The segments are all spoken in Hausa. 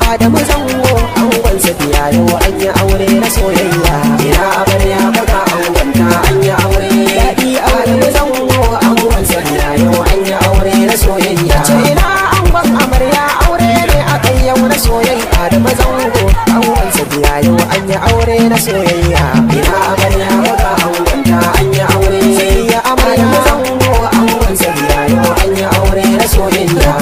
Adamu Zango angon Safiya yau an yi aure na soyayya. Ina amarya baka angonta an yi aure. Daɗi Adamu Zango angon Safiya yau an yi aure na soyayya. Ce ina angon amarya aure ne akan yau na soyayya. Adamu Zango angon Safiya yau an yi aure na soyayya. Ina amarya baka angonta an yi aure. Safiya amarya Zango angon Safiya yau an yi aure na soyayya.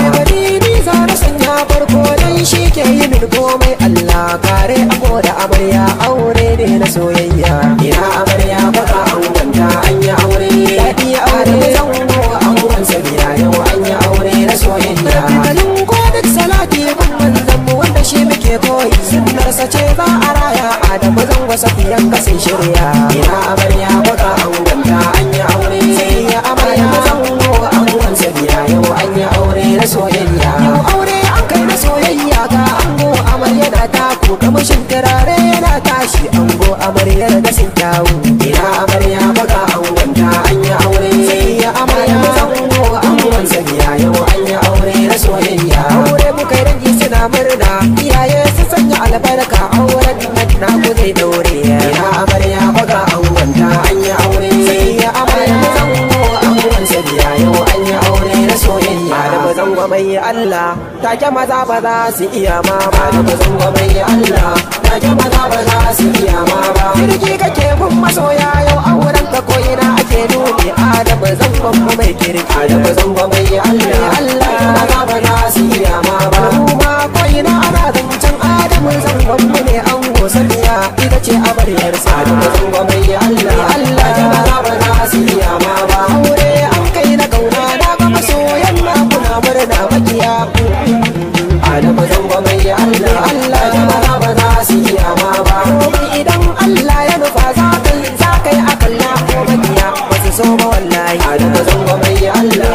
Shi ke yi min komai Allah kare ako da amarya aure ne na soyayya. Ina amarya baka angonta an yi aure. Daɗi aure Zango angon Safiya yau an yi aure na soyayya. Kalin ko duk salati kun manzan mu wanda shi muke koyi. Sunnarsa ce za a raya Adamu Zango Safiyan kasin shirya. Ina amarya baka angonta an yi aure. Safiya amarya Zango angon Safiya yau an yi aure na soyayya. Yau aure an kai na soyayya ga ango amarya na taku kamashin turare yana tashi ango amaryar da sun kyawu. Ina amarya baka angonta an yi aure. Safiya amarya Zango angon Safiya yau an yi aure na soyayya. Aure muka dangi suna murna iyaye su sanya albarka auren nan naku zai daure. Ina amarya baka angonta an yi aure. Safiya amarya Zango angon Safiya yau an yi aure na soyayya. Adamu Zango mai Allah take maza ba za su iya ma ba. Adamu Zango mai Allah take maza ba za su iya ma ba. Kirki kake kun masoya yau auren ka koyina ake nuni. Adamu Zango mai kirki. Adamu Zango mai Allah maza ba za su iya ma ba. Kuma koyina ana zancen Adamu Zango ne ango Safiya ita ce amaryarsa. Adamu Zango mai Allah maza ba za su iya ma ba. Aure an kai na kauna na ga masoyan na kuna murna makiya. Adamu Zango mai Allah jama'a ba za su iya ma ba. Idan Allah ya nufa za ka yi akalla ko makiya ba su so ba wallahi. Adamu Zango mai Allah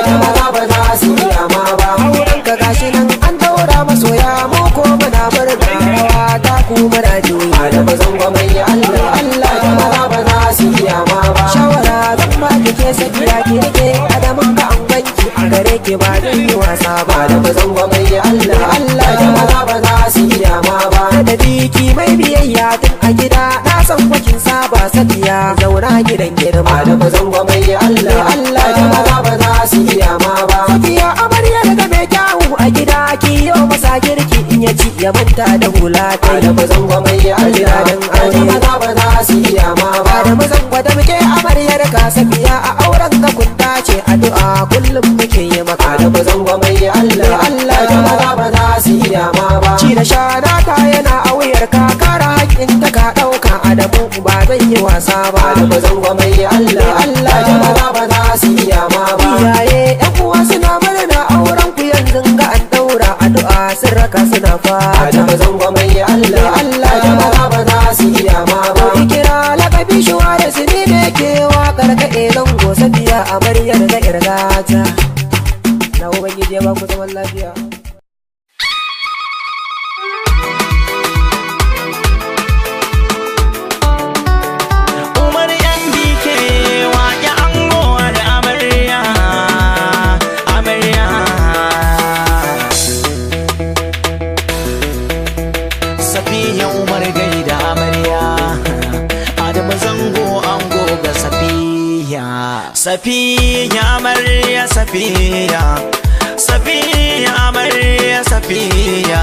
jama'a ba za su iya ma ba. Auren ka gashi nan an daura masoya mu ko muna murna rawa ta ku muna juyi. Adamu Zango mai Allah jama'a ba za su iya ma ba. Shawara zan ma kike Safiya ki rike Adamu ka an banki a gare ki ba zan yi wasa ba. Adamu Zango mai Allah jama'a ba za su iya ma ba. Da biki mai biyayya tun a gida na san kwakin saba Safiya zauna gidan girma. Adamu Zango mai Allah jama'a ba za su iya ma ba. Safiya amarya daga mai kyawu a gida ki yau masa girki in ya ci ya manta da hula ta. Adamu Zango mai Allah dan jama'a ba za su iya ma ba. Adamu Zango da muke amaryar ka Safiya a auren ka kun dace addu'a kullum muke yi maka. Adamu Zango mai Allah jama'a ba za su iya ma ba. Ci da shana ta yana a wuyar ka kara hakkin ta ka ɗauka Adamu ba zan yi wasa ba. Adamu Zango mai Allah jama'a ba za su iya ma ba. Iyaye ƴan uwa suna murna auren ku yanzu ga an daura addu'a sun raka suna fata. Adamu Zango mai Allah jama'a ba za su iya ma ba. Kira lakabi shuwa da su ne ke waƙar kaɗe Zango Safiya amaryar da irgata. Na Ubangiji ya ba ku zaman lafiya. Safiya Umar gaida amarya. Adamu Zango ango ga Safiya. Safiya amarya Safiya. Safiya amarya Safiya.